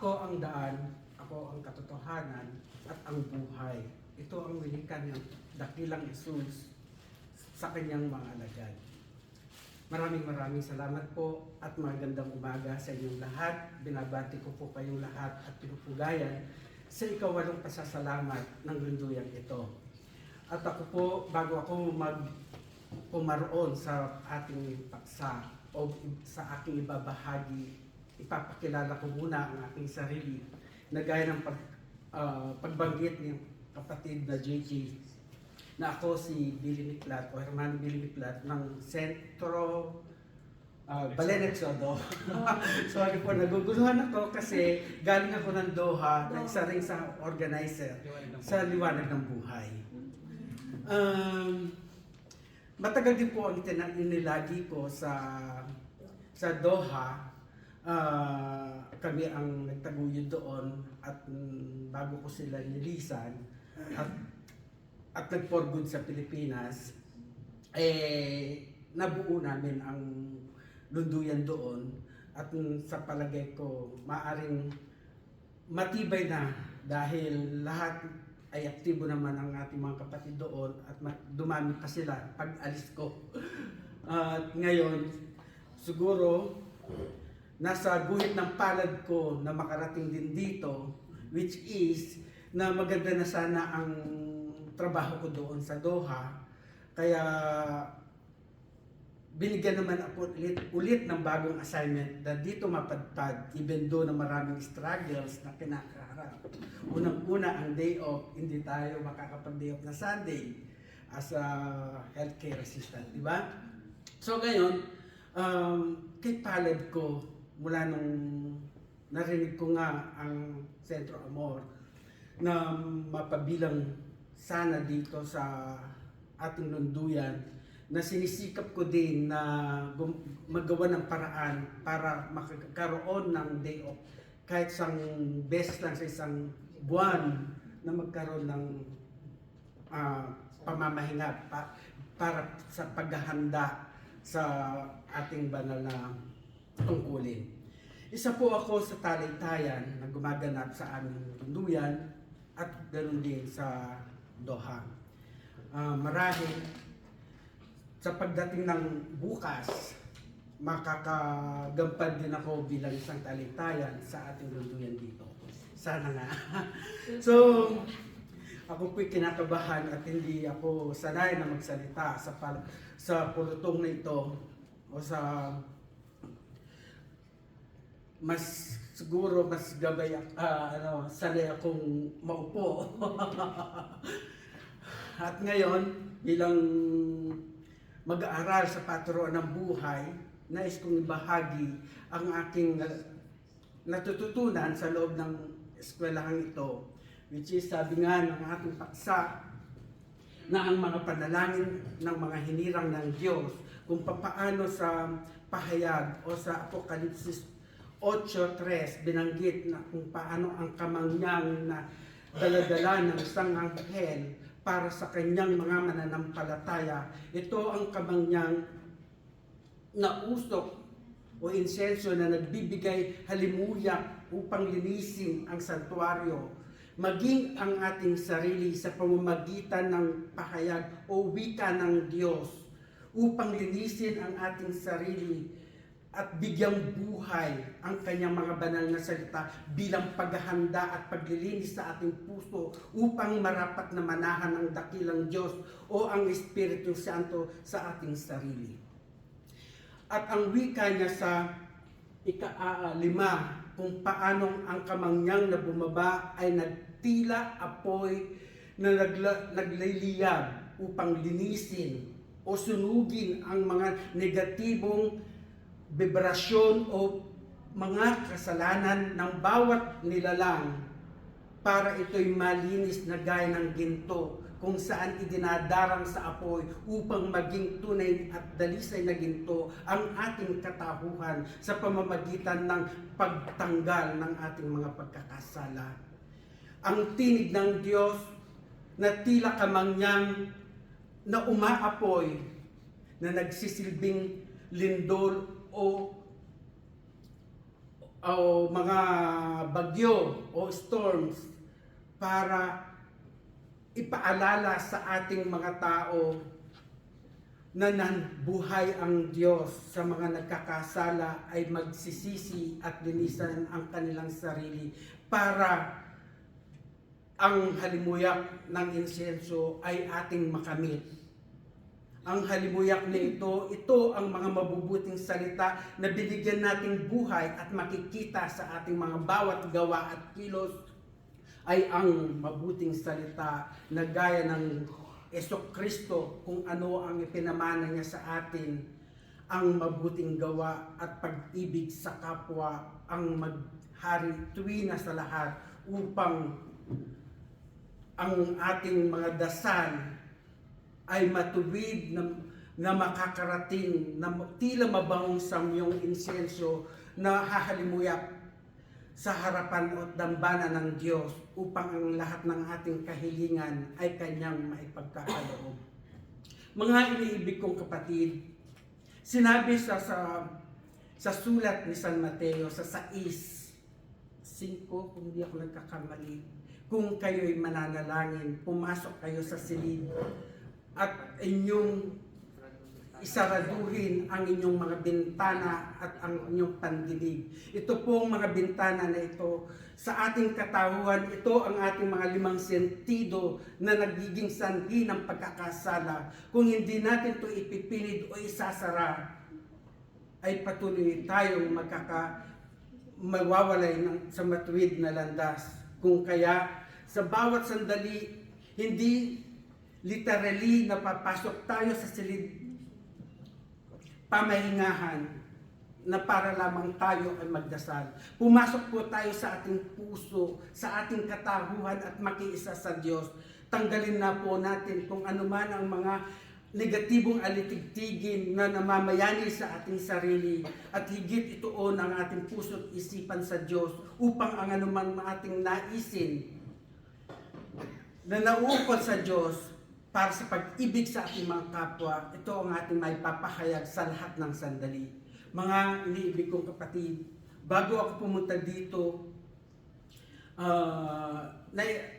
Ako ang daan, ako ang katotohanan, at ang buhay. Ito ang winikan ng dakilang Jesus sa kanyang mga alagad. Maraming salamat po at magandang umaga sa inyong lahat. Binabati ko po kayong lahat at pinupugayan sa ikawalong pasasalamat ng lunduyang ito. At ako po, bago ako pumaroon sa ating paksa o sa aking ibabahagi, ipapakilala ko muna ang aking sarili na gaya ng pagbanggit ng kapatid na JJ, na ako si Billy Miklat o Hermano Billy Miklat ng Sentro Balen Exodo. Sorry po, naguguluhan ako kasi galing ako ng Doha na isa rin sa organizer sa Liwanag ng Buhay. Matagal din po ang inilagi ko sa Doha. Kami ang nagtaguyod doon at bago ko sila nilisan at nag-for good sa Pilipinas, nabuo namin ang lunduyan doon at sa palagay ko maaring matibay na dahil lahat ay aktibo naman ang ating mga kapatid doon at dumami pa sila pag alis ko. At ngayon, siguro nasa guhit ng palad ko na makarating din dito, which is na maganda na sana ang trabaho ko doon sa Doha. Kaya binigyan naman ako ulit ng bagong assignment na dito mapadpad, even though na maraming struggles na kinakaharap. Unang-una ang day off, hindi tayo makakapag-day off na Sunday as a healthcare assistant, di ba? So ngayon, kay palad ko, mula nung narinig ko nga ang Centro Amor na mapabilang sana dito sa ating lunduyan, na sinisikap ko din na magawa ng paraan para makakaroon ng day off kahit isang beses lang sa isang buwan na magkaroon ng pamamahinga para sa paghahanda sa ating banal na tungkulin. Isa po ako sa Talaytayan na gumaganap sa aming lunduyan at ganoon din sa Doha. Marahil sa pagdating ng bukas, makakagampad din ako bilang isang Talaytayan sa ating lunduyan dito. Sana nga. So, ako po'y kinakabahan at hindi ako sanay na magsalita sa pulutong na ito o sa siguro mas gabay sanay akong maupo. At ngayon, bilang mag-aaral sa Patruan ng Buhay, nais kong ibahagi ang aking natututunan sa loob ng eskwelahang ito, which is sabi nga ng ating paksa na ang mga panalangin ng mga hinirang ng Diyos kung papaano sa pahayag o sa Apokalipsis 8:3 binanggit na kung paano ang kamangyang na daladala ng isang anghel para sa kanyang mga mananampalataya. Ito ang kamangyang na usok o insenso na nagbibigay halimuyak upang linisin ang santuaryo, maging ang ating sarili sa pamamagitan ng pahayag o wika ng Diyos, upang linisin ang ating sarili at bigyang buhay ang kanyang mga banal na salita bilang paghahanda at paglilinis sa ating puso upang marapat na manahan ang dakilang Diyos o ang Espiritu Santo sa ating sarili. At ang wika niya sa ika-5 kung paanong ang kamangyang na bumaba ay nagtila apoy na nagliliyab upang linisin o sunugin ang mga negatibong vibrasyon o mga kasalanan ng bawat nilalang para ito'y malinis na gaya ng ginto kung saan idinadarang sa apoy upang maging tunay at dalisay na ginto ang ating katahuhan sa pamamagitan ng pagtanggal ng ating mga pagkakasala. Ang tinig ng Diyos na tila kamangyang na umaapoy na nagsisilbing lindol o mga bagyo o storms para ipaalala sa ating mga tao na buhay ang Diyos sa mga nagkakasala ay magsisisi at linisan ang kanilang sarili para ang halimuyak ng insenso ay ating makamit. Ang halimuyak na ito ang mga mabubuting salita na binigyan nating buhay at makikita sa ating mga bawat gawa at kilos ay ang mabuting salita na gaya ng Jesucristo kung ano ang ipinamana niya sa atin, ang mabuting gawa at pag-ibig sa kapwa ang maghari tuwina sa lahat upang ang ating mga dasal ay matuwid na makakarating na tila mabangong samyong insenso na hahalimuyak sa harapan at dambana ng Diyos upang ang lahat ng ating kahilingan ay Kanyang maipagkakaloob. Mga iniibig kong kapatid, sinabi sa sulat ni San Mateo sa 6:5, kung hindi ako nagkakamali, kung kayo'y mananalangin, pumasok kayo sa silid at inyong isaraduhin ang inyong mga bintana at ang inyong pandinig. Ito pong mga bintana na ito, sa ating katauhan, ito ang ating mga 5 sentido na nagiging sanhi ng pagkakasala. Kung hindi natin ito ipipilid o isasara, ay patuloy tayong mawawalay sa matuwid na landas. Kung kaya, sa bawat sandali, hindi literally napapasok tayo sa silid pamahingahan na para lamang tayo ay magdasal. Pumasok po tayo sa ating puso, sa ating katahuhan at makiisa sa Diyos. Tanggalin na po natin kung anuman ang mga negatibong alitigtigin na namamayani sa ating sarili at higit ituon ang ating puso at isipan sa Diyos upang ang anuman ating naisin na nauukol sa Diyos para sa pag-ibig sa ating mga kapwa, ito ang ating maipapahayag sa lahat ng sandali. Mga iniibig kong kapatid, bago ako pumunta dito,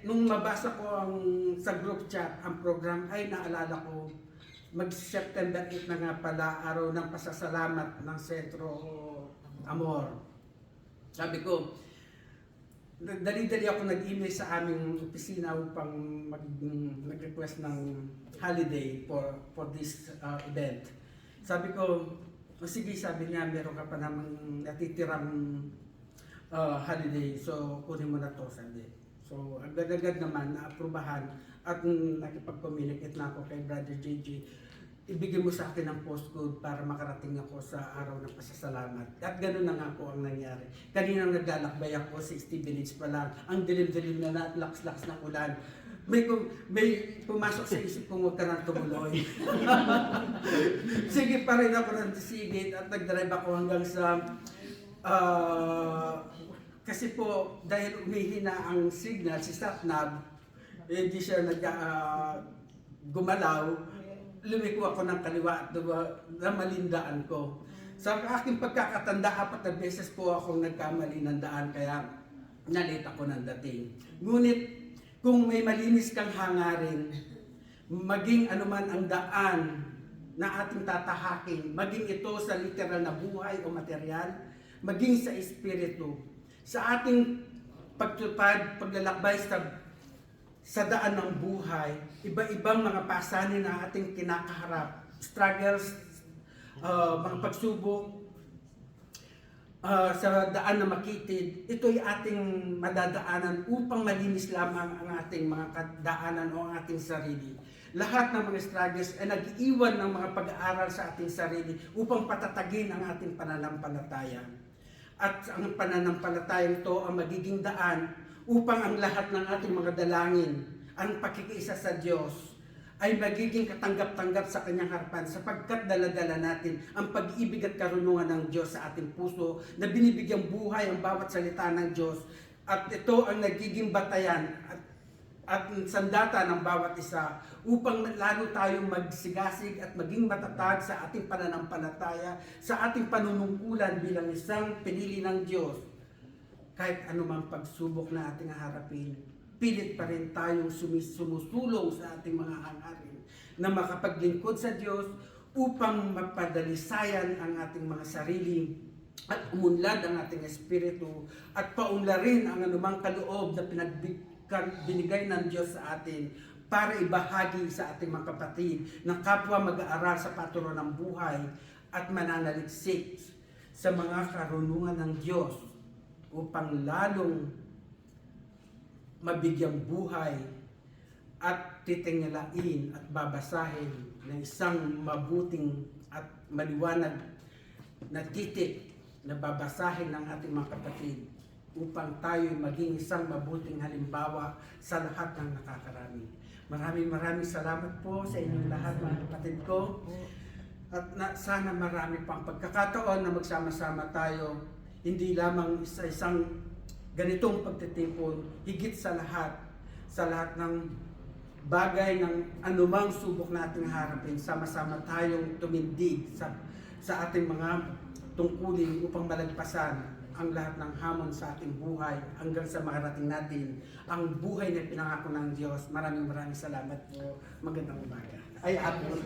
nung mabasa ko sa group chat ang program, ay naalala ko, mag-September 8 na nga pala, araw ng pasasalamat ng Sentro Amor. Sabi ko, dali-dali ako nag-email sa aming opisina upang mag-request ng holiday for this event. Sabi ko, sige, sabi niya, meron ka pa namang natitirang holiday, so kunin mo na to, sabi. So, agad-agad naman, naaprubahan at nakipag-communicate na ako kay Brother JJ. Ibigay mo sa akin ang postcode para makarating ako sa araw ng pasasalamat. At gano'n na nga po ang nangyari. Kanina naglalakbay ako, 60 minutes pa lang. Ang dilim-dilim na laks-laks ng ulan. May pumasok sa isip kong huwag ka nang tumuloy. Sige pa rin ako ng sigit at nag-drive ako hanggang sa... kasi po, dahil umihina ang signal, si Satnab, hindi siya gumalaw. Lumiko ako ng kaliwa at na malindaan ko. Sa aking pagkakatanda, 4 na beses po akong nagkamali ng daan, kaya nalate ako ng dating. Ngunit, kung may malinis kang hangarin, maging anuman ang daan na ating tatahakin, maging ito sa literal na buhay o material, maging sa espiritu, sa ating pagtupad, paglalakbay sa daan ng buhay, iba-ibang mga pasanin na ating kinakaharap, struggles, mga pagsubok, sa daan na makitid, ito'y ating madadaanan upang malinis lamang ang ating mga daanan o ang ating sarili. Lahat ng mga struggles ay nag-iwan ng mga pag-aaral sa ating sarili upang patatagin ang ating pananampalataya. At ang pananampalatayang ito ang magiging daan upang ang lahat ng ating mga dalangin, ang pakikiisa sa Diyos, ay magiging katanggap-tanggap sa Kanyang harapan sapagkat daladala natin ang pag-ibig at karunungan ng Diyos sa ating puso na binibigyang buhay ang bawat salita ng Diyos at ito ang nagiging batayan at sandata ng bawat isa upang lalo tayong magsigasig at maging matatag sa ating pananampalataya, sa ating panunungkulan bilang isang pinili ng Diyos kahit anumang pagsubok na ating harapin, pilit pa rin tayong sumusulong sa ating mga hangarin na makapaglingkod sa Diyos upang mapadalisayan ang ating mga sarili at umunlad ang ating espiritu at paunlarin ang anumang kaloob na binigay ng Diyos sa atin para ibahagi sa ating mga kapatid na kapwa mag-aaral sa paturo ng buhay at mananaliksik sa mga karunungan ng Diyos upang lalong mabigyang buhay at titingalain at babasahin ng isang mabuting at maliwanag na titik na babasahin ng ating mga kapatid upang tayo maging isang mabuting halimbawa sa lahat ng nakakarami. Maraming salamat po sa inyong lahat mga kapatid ko. At sana marami pang pagkakataon na magsama-sama tayo, hindi lamang sa isang ganitong pagtitipon, higit sa lahat ng bagay ng anumang subok nating harapin, sama-sama tayong tumindig sa ating mga tungkulin upang malagpasan ang lahat ng hamon sa ating buhay hanggang sa makarating natin ang buhay na pinangako ng Diyos. Maraming salamat po. Magandang umaga. Ay, hapon.